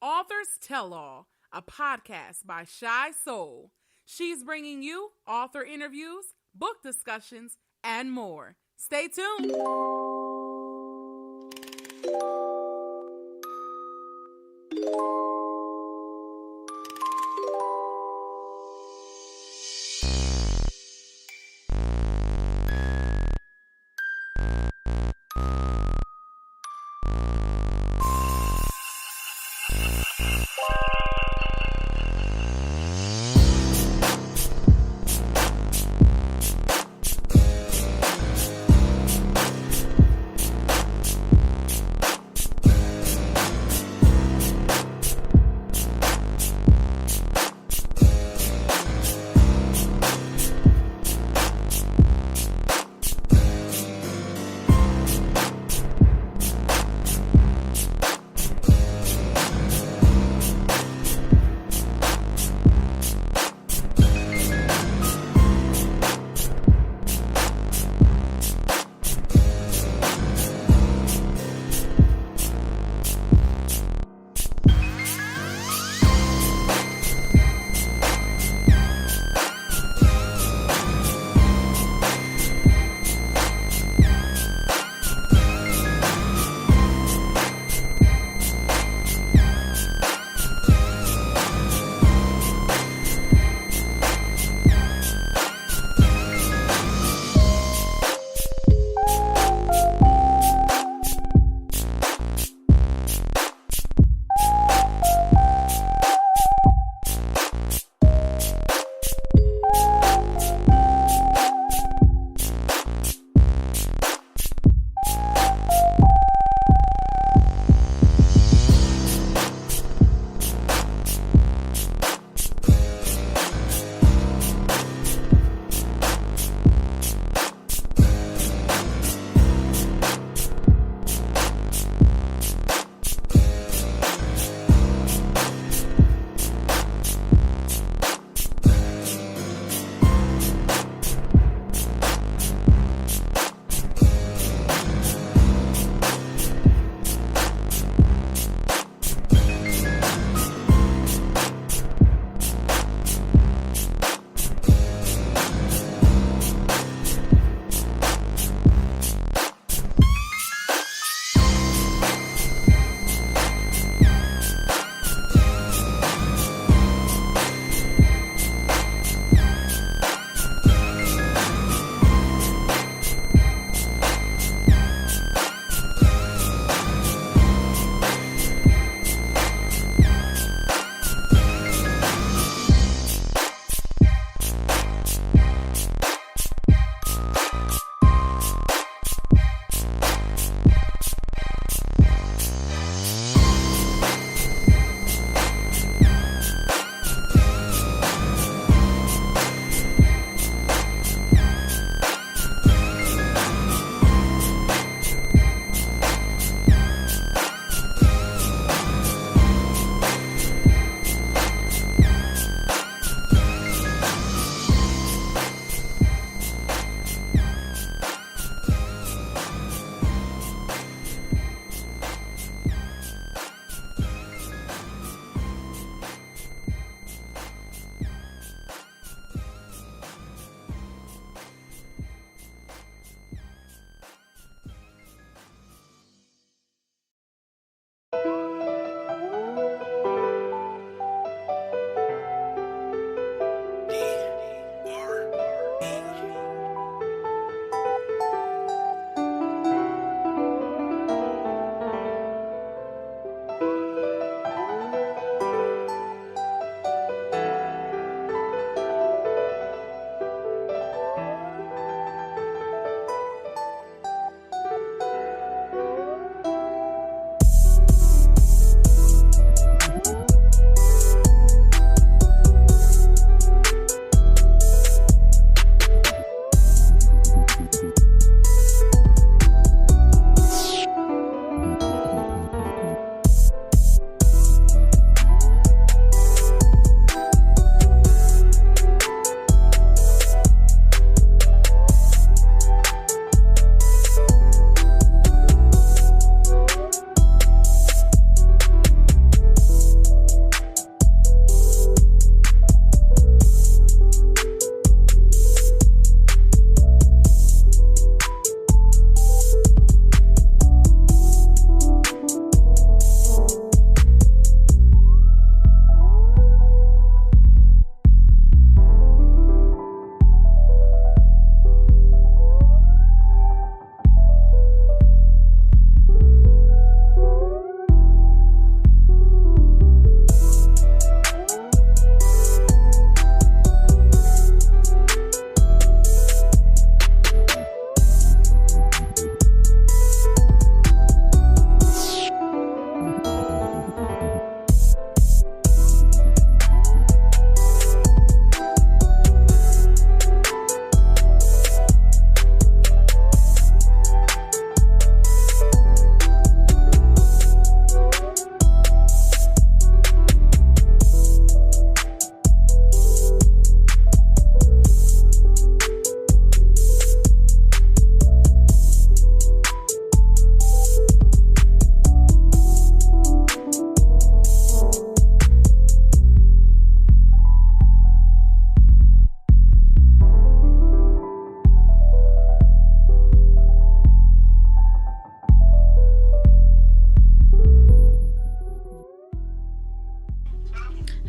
Authors Tell All, a podcast by Shy Soul. She's bringing you author interviews, book discussions, and more. Stay tuned.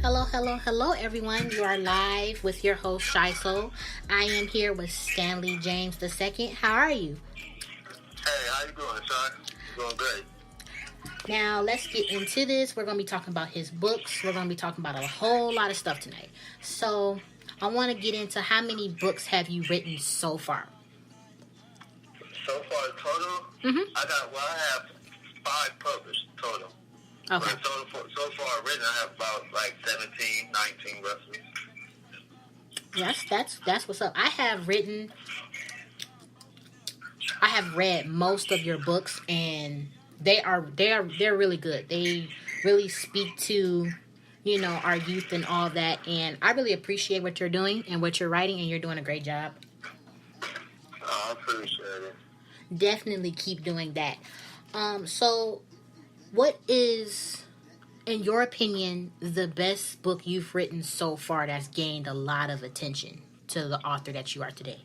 Hello, hello, hello, everyone. You are live with your host, 𝗫𝗁. I am here with Stanley James II. How are you? Hey, how you doing, son? Doing great. Now, let's get into this. We're going to be talking about his books. We're going to be talking about a whole lot of stuff tonight. So, I want to get into how many books have you written so far? So far, total? I have 5 published total. Okay. But so far written, I have about like 17, 19 roughly. Yes, that's what's up. I have read most of your books, and they're really good. They really speak to, our youth and all that, and I really appreciate what you're doing and what you're writing, and you're doing a great job. Oh, I appreciate it. Definitely keep doing that. So what is, in your opinion, the best book you've written so far that's gained a lot of attention to the author that you are today?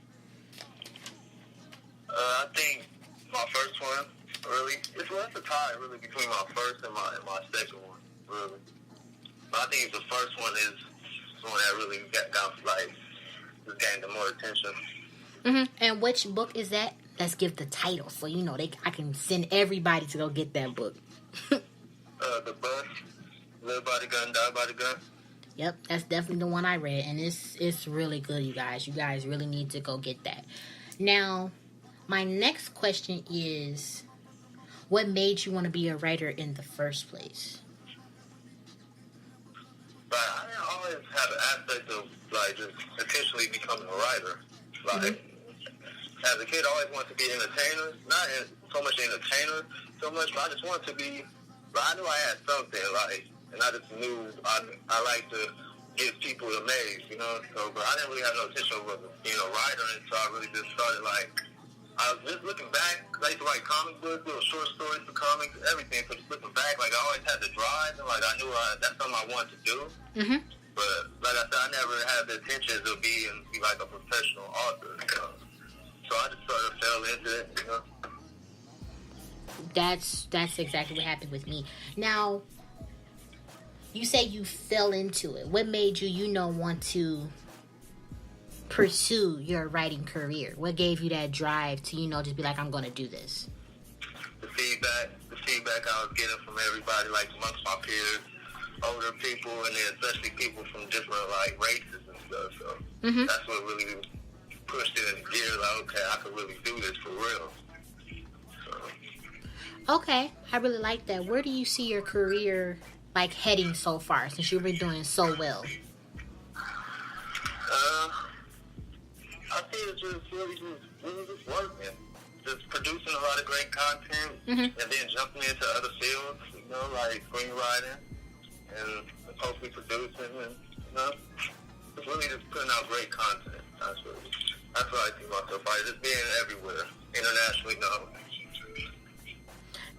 I think my first one, really, it's a tie, really, between my first and my second one, really. But I think the first one is the one that really just gained the more attention. Mm-hmm. And which book is that? Let's give the title so I can send everybody to go get that book. The Bus, Live by the Gun, Die by the Gun. Yep, that's definitely the one I read, and it's really good, you guys. You guys really need to go get that. Now, my next question is, what made you want to be a writer in the first place? I didn't always have an aspect of just intentionally becoming a writer. As a kid, I always wanted to be an entertainer. Not so much entertainer, but I just wanted to be. I knew I had something, and I just knew I like to get people amazed, So, but I didn't really have no intention of being a writer until I really just started. I was just looking back, because I used to write comic books, little short stories for comics, everything. So just looking back, I always had the drive, and I knew that's something I wanted to do. Mm-hmm. But like I said, I never had the intentions of be like a professional author. So I just sort of fell into it, That's exactly what happened with me. Now, you say you fell into it. What made you, want to pursue your writing career? What gave you that drive to, just be like, I'm going to do this? The feedback I was getting from everybody, amongst my peers, older people, and then especially people from different, races and stuff. So that's what really pushed it in gear. Okay, I could really do this for real. Okay, I really like that. Where do you see your career heading so far, since you've been doing so well? I see it just really just working, just producing a lot of great content, and then jumping into other fields, like screenwriting and hopefully producing, and just really just putting out great content. That's what I see myself by, just being everywhere, internationally known.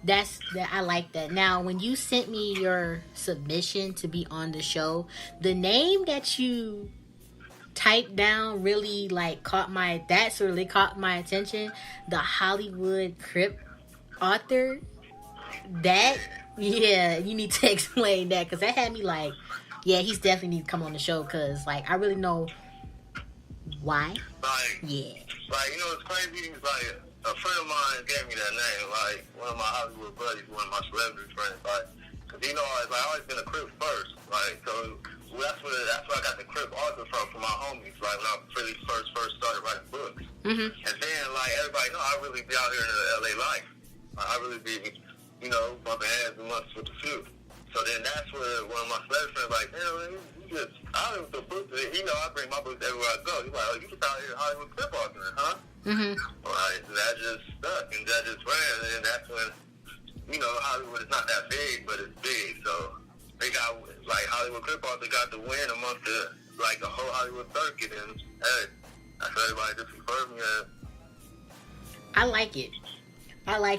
I like that. Now, when you sent me your submission to be on the show, the name that you typed down really caught my attention. The Hollywood Crip author. You need to explain that, because that had me he's definitely need to come on the show, because I really know why. It's crazy. A friend of mine gave me that name, one of my Hollywood buddies, one of my celebrity friends, because I've always been a Crip first, so that's where I got the Crip author from my homies, when I really first started writing books. And then, everybody know, I really be out here in the LA life. I really be, bumping heads amongst with the few. So then that's where one of my celebrity friends I don't know the books, I bring my books everywhere I go. He's like, you just out here Hollywood Crip author, huh? That just stuck, and that just ran, and that's when, Hollywood is not that big, but it's big, so they got, Hollywood Crip author got the win amongst the whole Hollywood circuit, and, hey, that's what everybody just referred me as. I like it,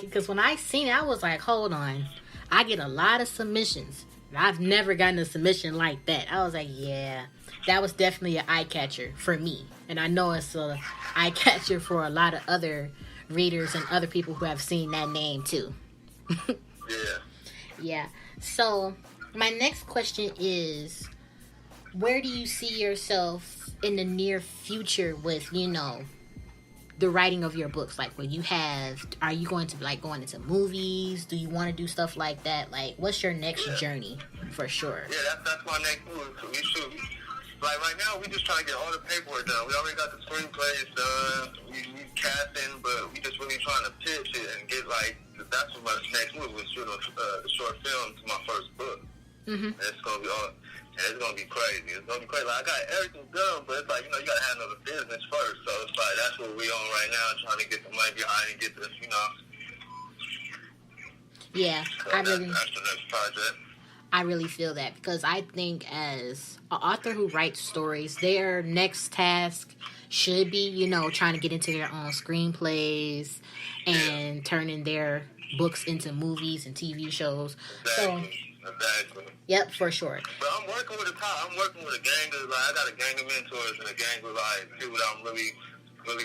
because when I seen it, I was like, hold on, I get a lot of submissions, and I've never gotten a submission like that. I was like, yeah, that was definitely an eye catcher for me. And I know it's an eye catcher for a lot of other readers and other people who have seen that name too. Yeah. Yeah. So my next question is, where do you see yourself in the near future with, you know, the writing of your books? Like, are you going to, like, going into movies? Do you want to do stuff like that? Like, what's your next journey, for sure? Yeah, that's my next move. So we should, like, right now, we just trying to get all the paperwork done. We already got the screenplays done. We casting, but we just really trying to pitch it and get, like, that's what my next move was, shooting the short film to my first book. Mm-hmm. And it's going to be all... And it's going to be crazy. It's going to be crazy. Like, I got everything done, but it's like, you know, you got to handle the business first. So it's like, that's what we on right now, trying to get the money behind and get this, you know. Yeah, so that's the next project. I really feel that, because I think as an author who writes stories, their next task should be, you know, trying to get into their own screenplays and turning their books into movies and TV shows. Exactly. Yep, for sure. But I'm working with a gang of, like, I got a gang of mentors and a gang of, like, people that I'm really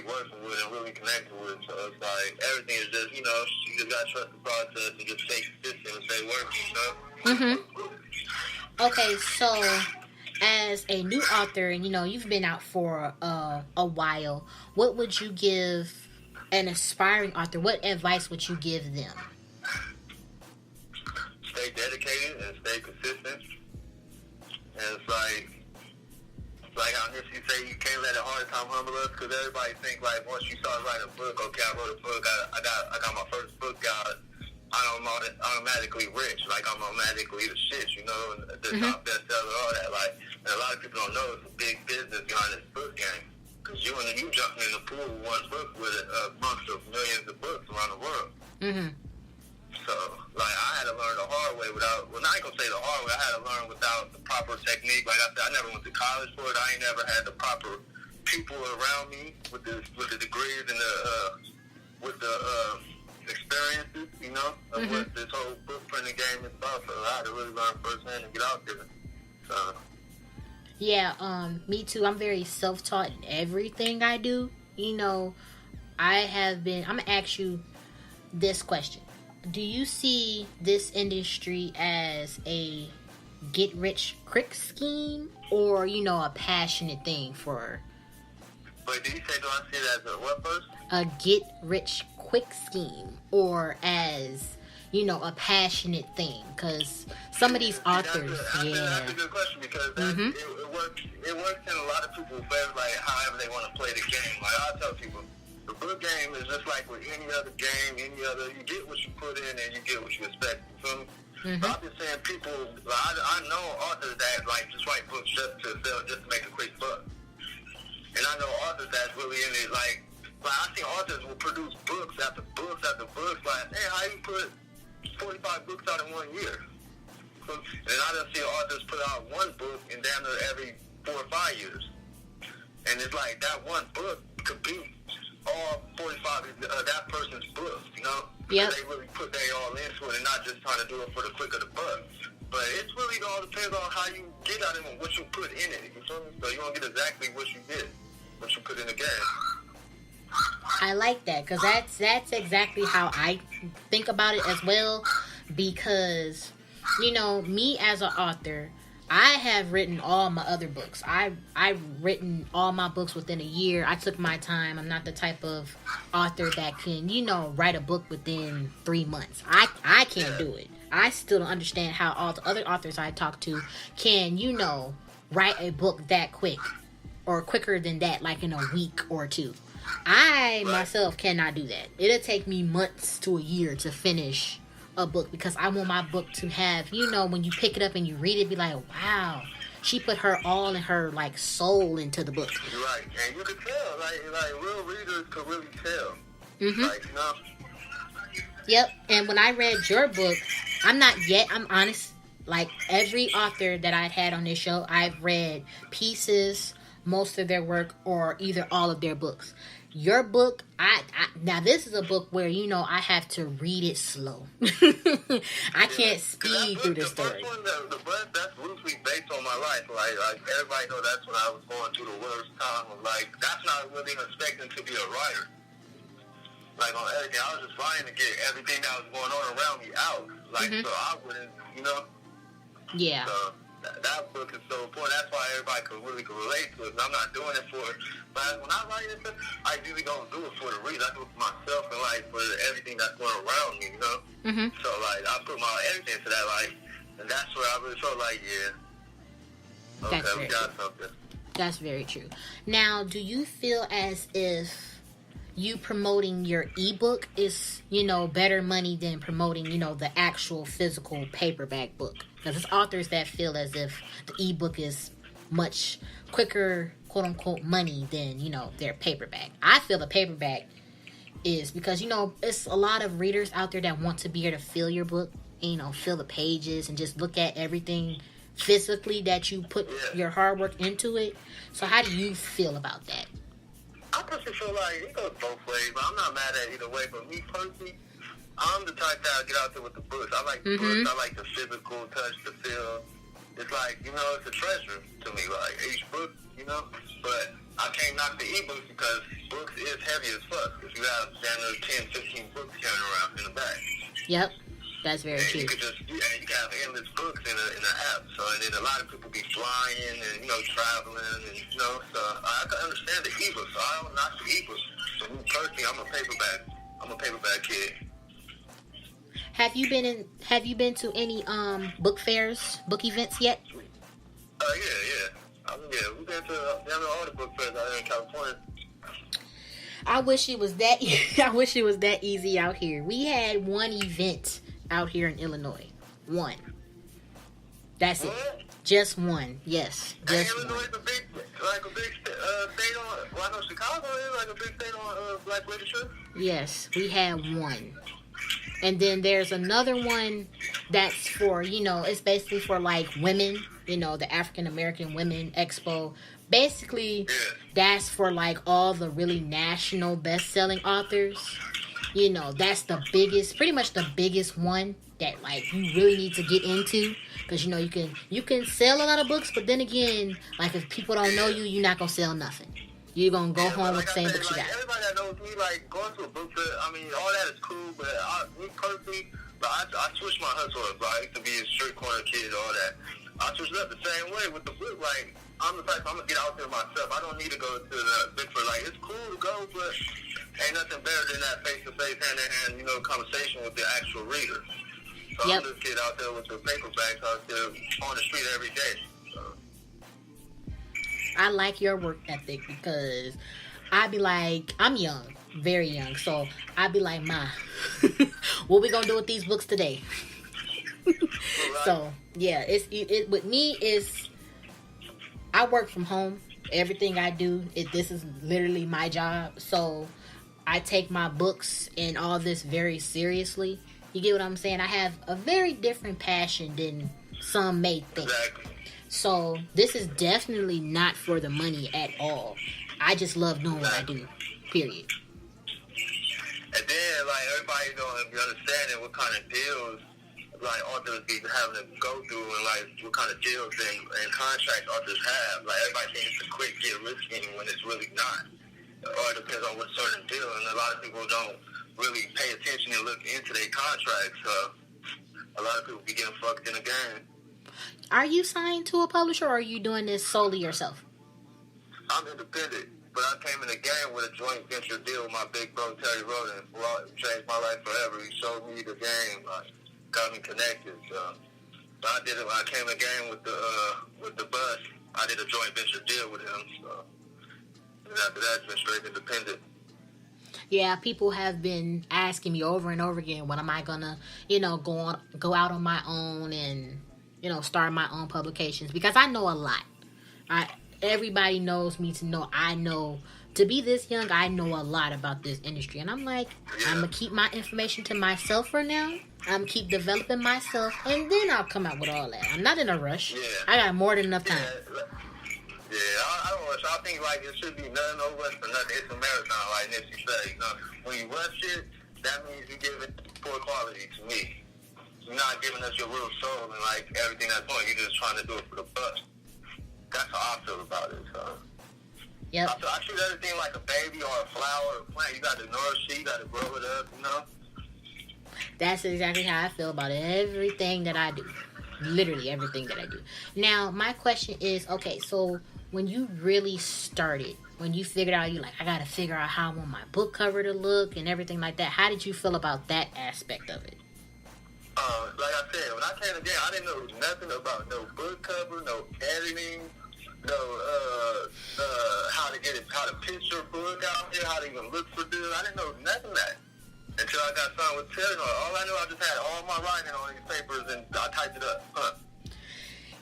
working with and really connected with. So it's like, everything is just, you know, you just got to trust the process and just stay consistent and stay working, you know? Mm-hmm. Okay, so as a new author, and, you know, you've been out for a while, what would you give an aspiring author? What advice would you give them? Stay dedicated and stay consistent. And it's like how Nipsey say, you can't let a hard time humble us, because everybody think, like, once you start writing a book, okay, I wrote a book, I got my first book out, I'm automatically rich, like, I'm automatically the shit, you know, and the top bestseller, all that, like, and a lot of people don't know it's a big business behind this book game, because you jumping in the pool with one book with amongst of millions of books around the world. Mm-hmm. So, like, I had to learn the hard way without, well, I ain't gonna say the hard way, I had to learn without the proper technique. Like I said, I never went to college for it. I ain't never had the proper people around me with the degrees and with the experiences, you know, of what this whole book printing game is about. So I had to really learn firsthand and get out there. So. Yeah, me too. I'm very self-taught in everything I do. You know, I'm gonna ask you this question. Do you see this industry as a get-rich-quick scheme, or, you know, a passionate thing for... Wait, did you say, do I see it as a what first? A get-rich-quick scheme, or as, you know, a passionate thing? Because some of these authors, that's a good question, because it works in a lot of people's favor, like, however they want to play the game. Like, I tell people, the book game is just like with any other game, you get what you put in and you get what you expect. You feel me? So I'm just saying, people, I know authors that, like, just write books just to sell, just to make a quick buck. And I know authors that's really in it, like I see authors will produce books after books after books, like, hey, how you put 45 books out in 1 year? And I done see authors put out one book in damn near every 4 or 5 years. And it's like, that one book could be all 45 that person's books, you know? Yeah. They really put their all into it and not just trying to do it for the quick of the buck. But it's really all depends on how you get out of it and what you put in it. You feel me? So you're going to get exactly what you get, what you put in the game. I like that, because that's exactly how I think about it as well. Because, you know, me as an author, I have written all my other books. I've written all my books within a year. I took my time. I'm not the type of author that can, you know, write a book within 3 months. I can't do it. I still don't understand how all the other authors I talk to can, you know, write a book that quick, or quicker than that, like in a week or two. I myself cannot do that. It'll take me months to a year to finish a book, because I want my book to have, you know, when you pick it up and you read it, be like, wow, she put her all in her, like, soul into the book. Right, and you can tell, like real readers could really tell. Like, you know? Yep, and when I read your book, I'm honest, like, every author that I've had on this show, I've read pieces, most of their work, or either all of their books. Your book, now this is a book where, you know, I have to read it slow. I can't speed through the story. The first one, that's loosely based on my life. Like everybody know that's when I was going through the worst time. Like, that's not really expecting to be a writer. Like, on everything, I was just trying to get everything that was going on around me out. Like, so I wouldn't, you know? Yeah. So, that book is so important. That's why everybody can relate to it. I'm not doing it for, but when I write it, I usually don't do it for the reader. I do it for myself and like for everything that's going around me, you know. Mm-hmm. So like I put my energy into that, like, and that's where I really felt like, yeah, okay, we got something. That's very true. Now, do you feel as if you promoting your ebook is, you know, better money than promoting, you know, the actual physical paperback book? Because there's authors that feel as if the ebook is much quicker, quote unquote, money than, you know, their paperback. I feel the paperback is because, you know, it's a lot of readers out there that want to be able to feel your book, you know, feel the pages and just look at everything physically that you put your hard work into it. So how do you feel about that? I personally feel like it goes both ways, but I'm not mad at either way. But me personally, I'm the type that get out there with the books. I like the books. I like the physical touch, the feel. It's like, you know, it's a treasure to me, like each book, you know. But I can't knock the ebooks because books is heavy as fuck. If you have standard 10, 15 books carrying around in the back. Yep. That's very true. You can just, you can have endless books in an app. So, and then a lot of people be flying and, you know, traveling and, you know, so I can understand the ebook. So I don't knock the ebook. So me personally, I'm a paperback kid. Have you been to any book fairs, book events yet? Yeah. We've been to all the book fairs out here in California. I wish it was that easy out here. We had one event out here in Illinois. One. That's it. Just one. Yes. Just Illinois is a big state on. Well, I know Chicago is like a big state on Black literature. Yes, we had one. And then there's another one that's for, you know, it's basically for like women, you know, the African American Women Expo. Basically, that's for like all the really national best-selling authors. You know, that's the biggest, pretty much the biggest one that like you really need to get into, because you know you can sell a lot of books, but then again, like if people don't know you, you're not gonna sell nothing. You're gonna go home with the same books you got. Everybody that knows me, like going to a book fair, I mean, all that is cool, but me personally, I switched my hustle up. I used to be a street corner kid, all that. I switched up the same way with the book. Like I'm the type, I'm gonna get out there myself. I don't need to go to the book fair. Like it's cool to go, but ain't nothing better than that face-to-face, hand-to-hand, you know, conversation with the actual reader. So I'm this kid out there with the paperbacks out there on the street every day. So. I like your work ethic because I be like, I'm young, very young, so I be like, Ma, what we gonna do with these books today? Right. So yeah, it with me is I work from home. Everything I do, this is literally my job. So I take my books and all this very seriously. You get what I'm saying? I have a very different passion than some may think. Exactly. So this is definitely not for the money at all. I just love doing what I do. Period. And then, like, everybody don't be understanding what kind of deals, like, authors be having to go through and, like, what kind of deals and contracts authors have. Like, everybody thinks it's a quick get rich scheme when it's really not. Or it depends on what certain deal. And a lot of people don't really pay attention and look into their contracts. So a lot of people be getting fucked in the game. Are you signed to a publisher, or are you doing this solely yourself? I'm independent, but I came in the game with a joint venture deal with my big bro, 𝗏𝗏, and it changed my life forever. He showed me the game, like, got me connected. So I did it when I came in the game with the bus. I did a joint venture deal with him. So and after that, it's been straight independent. Yeah, people have been asking me over and over again, when am I gonna, you know, go out on my own and, you know, start my own publications, because I know a lot. Everybody knows me to know I know, to be this young, I know a lot about this industry. And I'm like, I'm going to keep my information to myself for now. I'm going to keep developing myself, and then I'll come out with all that. I'm not in a rush. Yeah. I got more than enough time. Yeah, I don't rush. I think, like, it should be no rush for nothing. It's a marathon, like 𝗏𝘁 said. You know, when you rush it, that means you give it poor quality to me. You're not giving us your real soul and, like, everything that's going. You're just trying to do it for the buck. That's how I feel about it. So. Yep. I treat everything like a baby or a flower or a plant. You got to nourish it. You got to grow it up, you know? That's exactly how I feel about everything that I do. literally everything that I do. Now, my question is, okay, so when you really started, when you figured out, you're like, I got to figure out how I want my book cover to look and everything like that, how did you feel about that aspect of it? Like I said, when I came to game, I didn't know nothing about no book cover, no editing, no how to pitch your book out here, how to even look for deals. I didn't know nothing of that until I got signed with 𝗕𝗏. All I knew, I just had all my writing on these papers and I typed it up.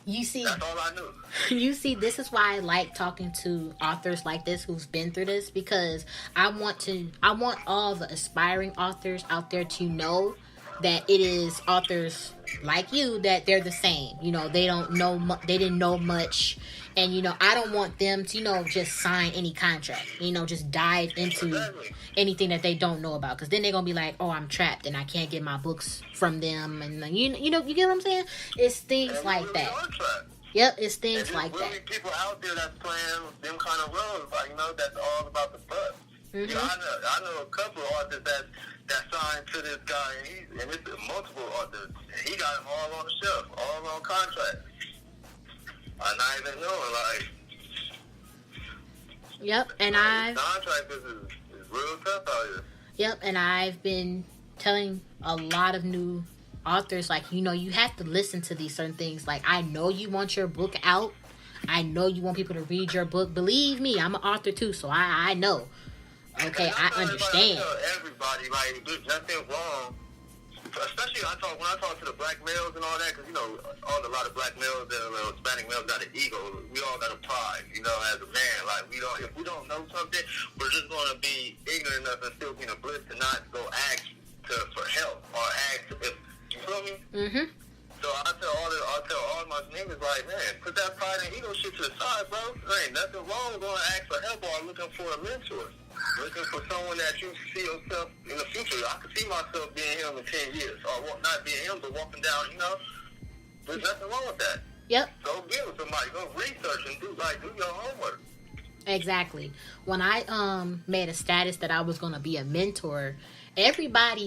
You see, that's all I knew. You see, this is why I like talking to authors like this who's been through this, because I want all the aspiring authors out there to know that it is authors like you that they're the same. You know, they don't know, they didn't know much, and you know, I don't want them to just sign any contract. Just dive into anything that they don't know about, because then they're gonna be like, oh, I'm trapped and I can't get my books from them, and you get what I'm saying? It's things like that. Yep, it's things like that. Really people out there that's playing them kind of roles, that's all about the buzz. Mm-hmm. I know a couple of authors that signed to this guy, and it's multiple authors. And he got them all on the shelf, all on contract. I'm not even knowing, Yep, and contract is real tough out here. Yep, and I've been telling a lot of new authors, you have to listen to these certain things. Like, I know you want your book out. I know you want people to read your book. Believe me, I'm an author too, so I know. Okay, I understand. Everybody, there's nothing wrong. Especially when I talk to the black males and all that, because a lot of black males and Hispanic males got an ego. We all got a pride, as a man. If we don't know something, we're just going to be ignorant enough and still be in a bliss to not go ask for help or ask if you feel me. Mm-hmm. So I tell all my niggas, man, put that pride and ego shit to the side, bro. There ain't nothing wrong with going to ask for help or looking for a mentor. Looking for someone that you see yourself in the future. I could see myself being him in 10 years. Or not being him, but walking down, There's nothing wrong with that. Yep. Go get with somebody. Go research and do your homework. Exactly. When I made a status that I was going to be a mentor,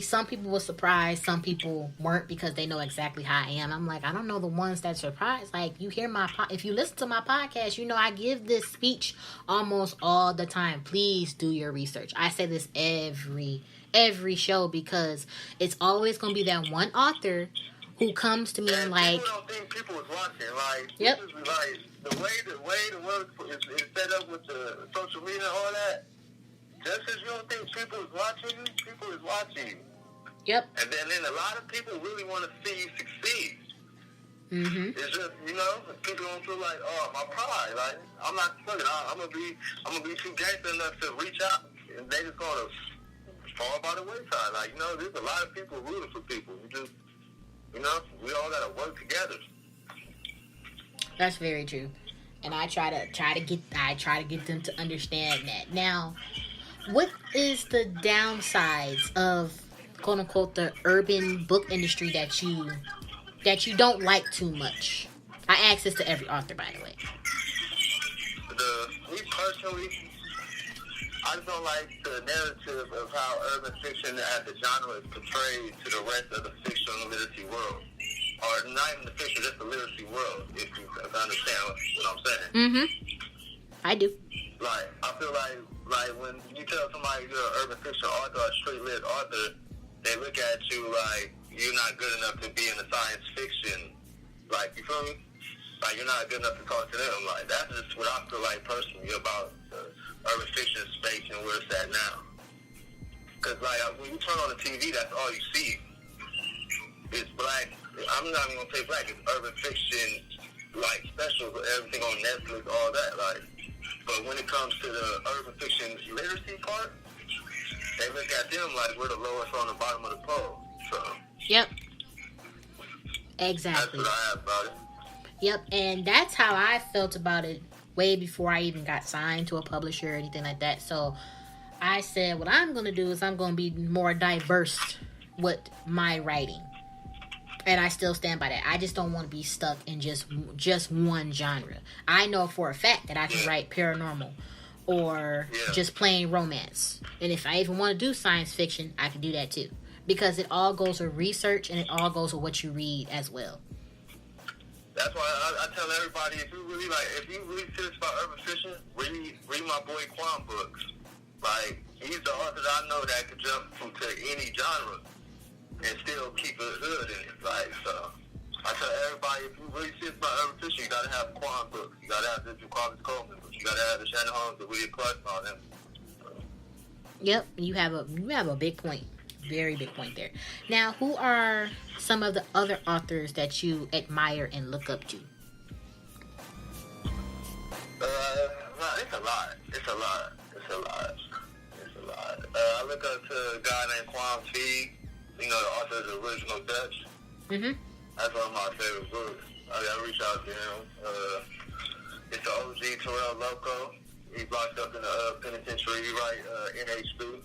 some people were surprised, some people weren't, because they know exactly how I am. I'm like, I don't know the ones that surprised. You hear if you listen to my podcast, I give this speech almost all the time. Please do your research. I say this every show, because it's always going to be that one author who comes to me and people don't think people is watching. Yep. This is the way the world is set up with the social media and all that. Just as you don't think people is watching you, people is watching you. Yep. And then a lot of people really want to see you succeed. Mm-hmm. It's just, people don't feel like, oh, my pride. I'm not fucking. I'm gonna be too gangster enough to reach out, and they just gonna fall by the wayside. There's a lot of people rooting for people. We all gotta work together. That's very true, and I try to get them to understand that. Now, what is the downsides of, quote unquote, the urban book industry that you don't like too much? I ask this to every author, by the way. Me personally, I just don't like the narrative of how urban fiction as a genre is portrayed to the rest of the fiction and literacy world. Or not even the fiction, just the literacy world, if you understand what I'm saying. Mm-hmm. I do. I feel like when you tell somebody you're an urban fiction author or a straight-lit author, they look at you like you're not good enough to be in the science fiction. You feel me? You're not good enough to talk to them. That's just what I feel like personally about the urban fiction space and where it's at now. Because, when you turn on the TV, that's all you see. It's black. I'm not even going to say black. It's urban fiction, specials, everything on Netflix, all that. But when it comes to the urban fiction literacy part, they look at them like we're the lowest on the bottom of the pole. So. Yep. Exactly. That's what I have about it. Yep, and that's how I felt about it way before I even got signed to a publisher or anything like that. So I said, what I'm going to do is I'm going to be more diverse with my writing. And I still stand by that. I just don't want to be stuck in just one genre. I know for a fact that I can write paranormal or just plain romance. And if I even want to do science fiction, I can do that too. Because it all goes with research and it all goes with what you read as well. That's why I tell everybody, if you really serious about urban fishing, read my boy Quan books. Like, he's the author that I know that could jump to any genre and still keep a hood in it. Like, so I tell everybody, if you really serious about urban fishing, you gotta have Quan books. You gotta have the 𝗂𝗵𝗀𝘀 books. You gotta have the Shannon Holmes, the 𝗬𝗏 𝗏 and all them. Yep, you have a big point. Very big point there. Now, who are some of the other authors that you admire and look up to? It's a lot. I look up to a guy named 𝗂𝗵𝗃, the author of the original Dutch. Mm-hmm. That's one of my favorite books. I reach out to him. It's the OG Terrell Loco. He's locked up in the penitentiary. He write NHB.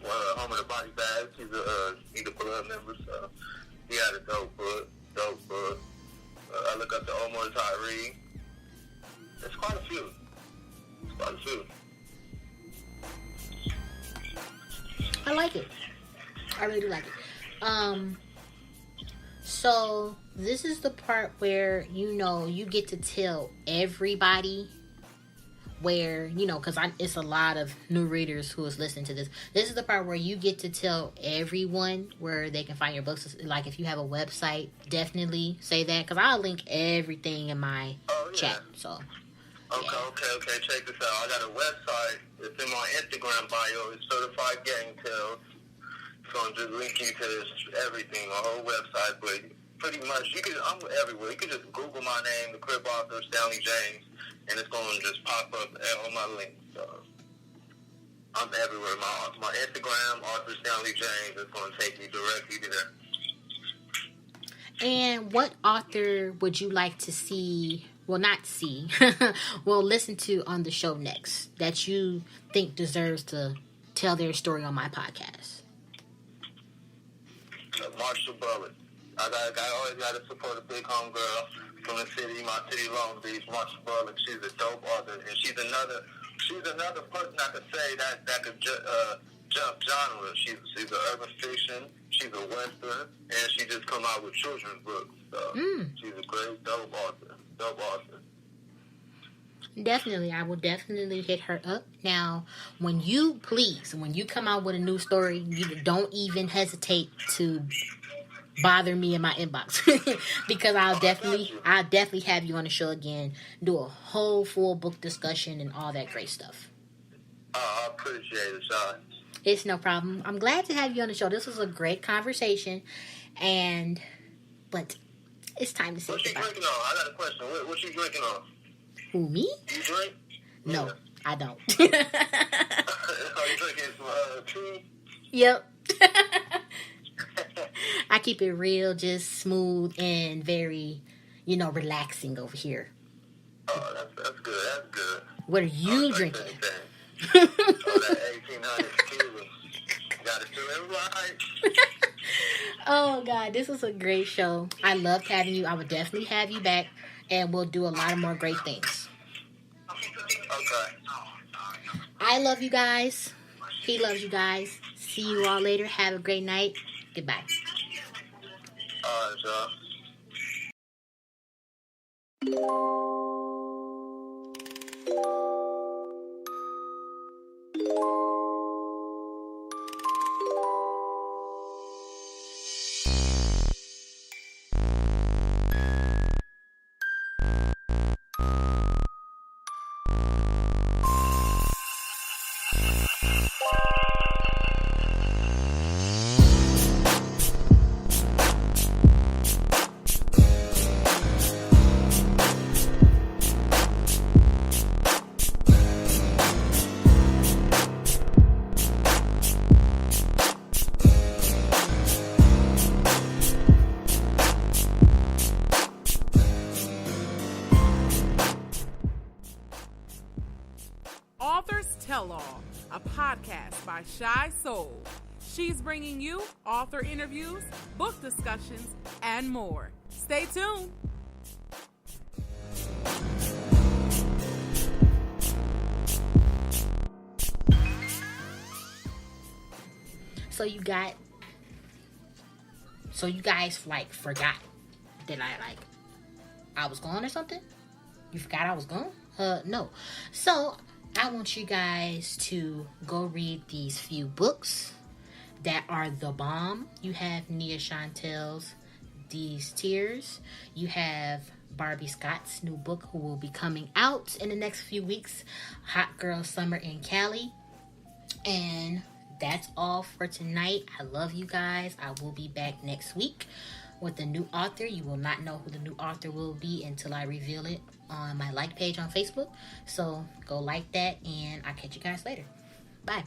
Home of the Body Bags. He's a blood member, so he had a dope book. I look up to 𝗏𝗏𝗏. It's quite a few. I like it. I really do like it. So this is the part where you get to tell everybody. Where, because it's a lot of new readers who is listening to this. This is the part where you get to tell everyone where they can find your books. Like, if you have a website, definitely say that. Because I'll link everything in my chat. So, Okay. Check this out. I got a website. It's in my Instagram bio. It's Certified Gang Tales. So I'm just linking you to everything, my whole website. But pretty much, I'm everywhere. You can just Google my name, the crib author, Stanley James. And it's going to just pop up on my link. So I'm everywhere. My Instagram, Author Stanley James, is going to take you directly to there. And what author would you like to see, listen to on the show next that you think deserves to tell their story on my podcast? Marshall Bullet. I always got to support a big homegirl from the city, my city, Long Beach, Marshall Bullet. She's a dope author, and she's another person I could say that could jump genre. She's an urban fiction, she's a western, and she just come out with children's books. So she's a great dope author. Definitely, I will definitely hit her up. Now, when you come out with a new story, you don't even hesitate to bother me in my inbox because I'll definitely have you on the show again, do a whole full book discussion and all that great stuff. I appreciate it, Sean. It's no problem. I'm glad to have you on the show. This was a great conversation, but it's time to say goodbye. What you drinking on? I got a question. What you drinking on? Who, me? You drink? No, yeah. I don't. Are you drinking some tea? Yep. I keep it real, just smooth and very, relaxing over here. Oh, that's good. What are you drinking? That 1800 tequila. Got to do it right. Oh, God, this was a great show. I loved having you. I would definitely have you back, and we'll do a lot of more great things. Okay. I love you guys. He loves you guys. See you all later. Have a great night. Goodbye. All right, y'all. Authors Tell All, a podcast by 𝗫𝗍𝗆. She's bringing you author interviews, book discussions, and more. Stay tuned. So you guys forgot that I I was gone or something? You forgot I was gone? No. So, I want you guys to go read these few books that are the bomb. You have Nia Chantel's These Tears. You have Barbie Scott's new book, who will be coming out in the next few weeks, Hot Girl Summer in Cali. And that's all for tonight. I love you guys. I will be back next week with a new author. You will not know who the new author will be until I reveal it on my like page on Facebook. So go like that, and I'll catch you guys later. Bye.